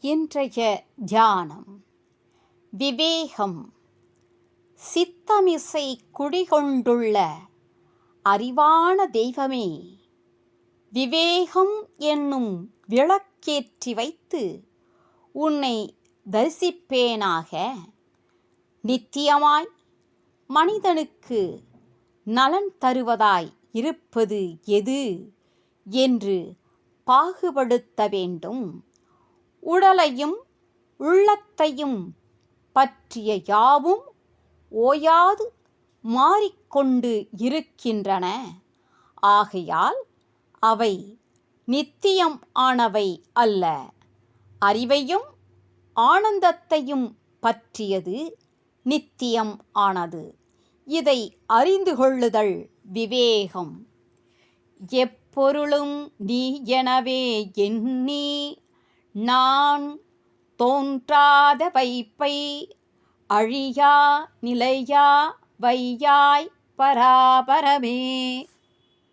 இன்றைய தியானம் விவேகம். சித்தமிசை குடிகொண்டுள்ள அறிவான தெய்வமே, விவேகம் என்னும் விளக்கேற்றி வைத்து உன்னை தரிசிப்பேனாக. நித்தியமாய் மனிதனுக்கு நலன் தருவதாய் இருப்பது எது என்று பாகுபடுத்த வேண்டும். உடலையும் உள்ளத்தையும் பற்றிய யாவும் ஓயாது மாறிக்கொண்டு இருக்கின்றன. ஆகையால் அவை நித்தியம் ஆனவை அல்ல. அறிவையும் ஆனந்தத்தையும் பற்றியது நித்தியம் ஆனது. இதை அறிந்து கொள்ளுதல் விவேகம். எப்பொருளும் நீ எனவே எண்ணி நான் தோன்றாத வைப்பை அழியா நிலையா வையாய் பராபரமே.